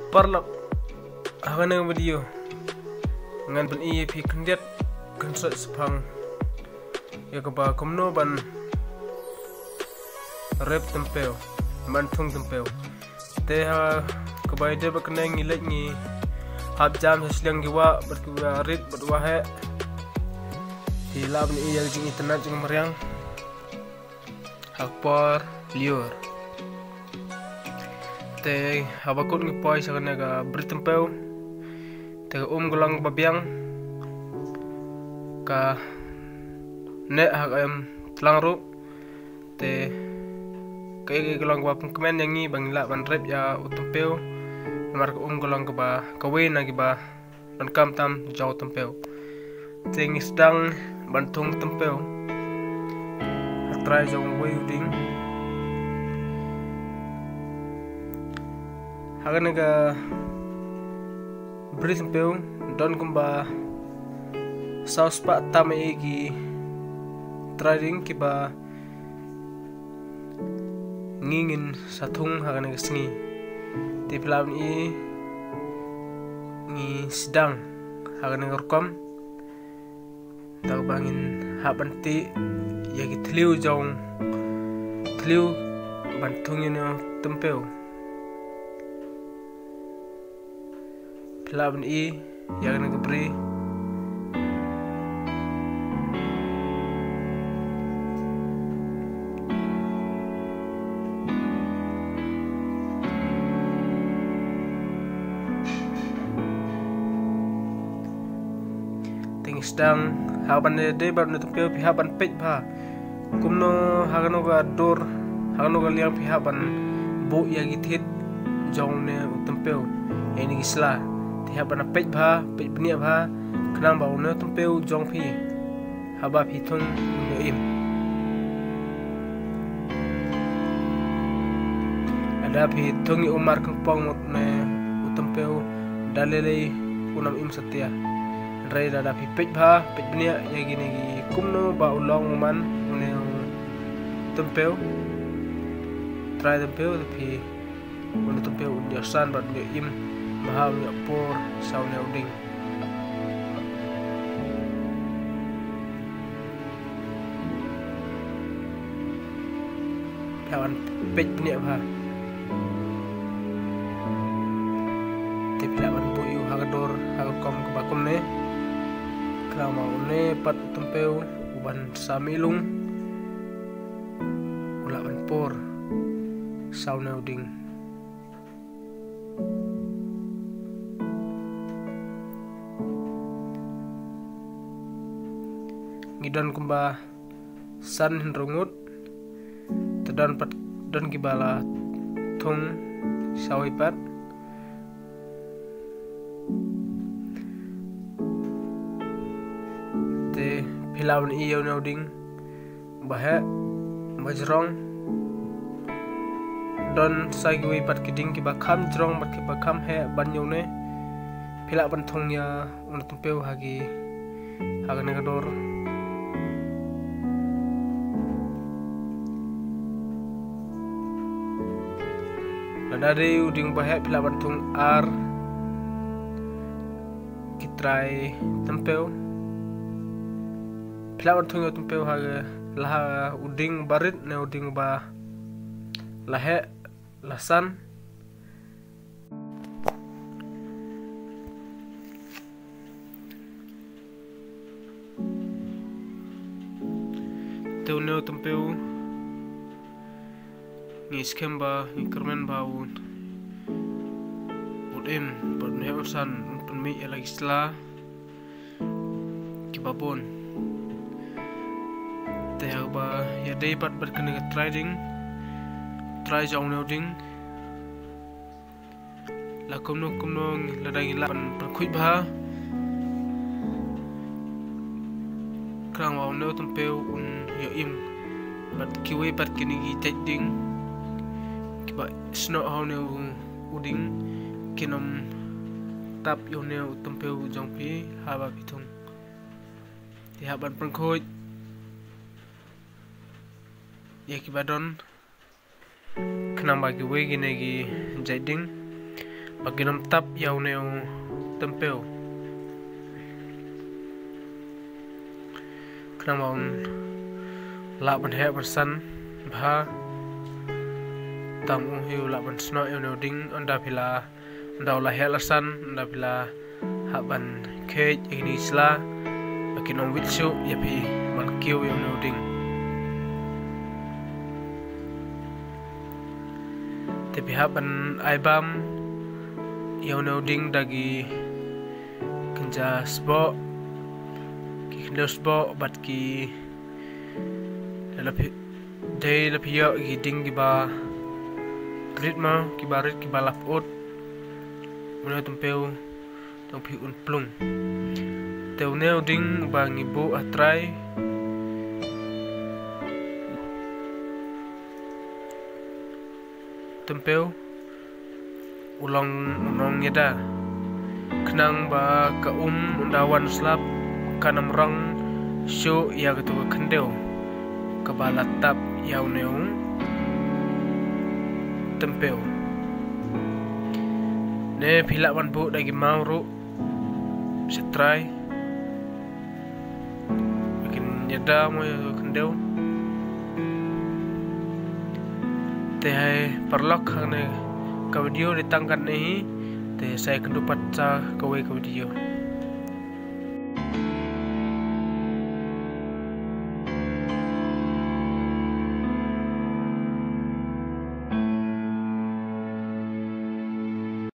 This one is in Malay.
Parlak hagan video ngan ban i pi kendet kensat sepang ya keba komno ban rep tempel ban thung tempel te ha keba ide ba keneng ngilek ngi hab jam sesliang giwa berkuwa rit berwa he di lab ni ya jing internet jing meriang hakpor liur te habakut ngi poi sakana ga britempeu te gulang babiang ka ne hak em telangru te kai gulang wa pengkemen yang ni bangila ban rep ya utempeu mar ko gulang ka ba kawe na gi ba ban kam tam jaw tempeu te ngi sedang bantung tempeu try jong waiting hagan ga bris tempeu don kumba saus pa tame gi trading kiba ngingin satung hagan ga sngi ti plan i ngi sedang hagan ga rekam tau bangin habanti ya gi tliu jong tliu bantung ni tempeu plan i ya ga bri sedang haban de ban tempeu pi haban pej ba kumno hagano ga dor hagano ga liang pi haban bu ya githit jong ne tempeu ini gisla ti haban pej ba pej bnia ba kenang ba ne tempeu jong pi haba pi thung ne im ada pi thung umar kempong mot ne tempeu dalele unam im setia rai dada pi pej ba pej bnia ya gini gi kumno ba ulong man ne tempeu try tempeu pi un tempeu dia san ba ne im mahal ya por sau ne uding kawan pej bnia ba tipla ban bu yu hagador hagakom ke bakum ne krama une pat tempeu uban samilung ula ban por sauna uding ngidon kumba san hendrungut tedan pat dan kibala thung sawipat hilawan iyo nauding bahe majrong don sagwi pat kiding ki bakam jrong bat ki bakam he banyone phila ban thongya un tempeu hagi hagane gador ladare uding bahe phila ban thong ar kitrai tempeu Flower thung yo tempeu haga laha uding barit ne uding ba lahe lasan teu ne tempeu ni skemba ni kermen baun udim bon ne usan penmi lagi sela kibabon te ba ya day pat berkena trading try jong loading la kumno ladang ila pan khuit ba krang wa no tempeu un yo im bat kiwe pat kini gi trading kiba sno how ne uding kinom tap yo ne tempeu jong pi haba pitung ti haban pan khuit ya kibadon kenang bagi we gine gi jading bagi nom tap yau neu tempeu kenang maun la ban he bersan bha tam hiu la ban sno yau neu ding anda pila anda la he lasan anda pila ha ban ke ini sla bagi nom witsu ya pi mal kiu yau neu ding te pi ha ban aibam yau neu ding dagi kenja sbo ki kendos bo bat ki lapi yo ki ding ki ba ritma ki barit ki balap ut una tumpeu tong pi un plung teu neu ding ba ngibu atrai tempeu ulong ngeda kenang ba ka undawan slap kanam rang shu ya gitu kendeu kebalatap yau neu tempeu ne pila wan bu dagi mau ru setrai bikin nyeda mo kendeu te hai perlok ne ka video ditangkat nih te saya kendupat sa kawe ka video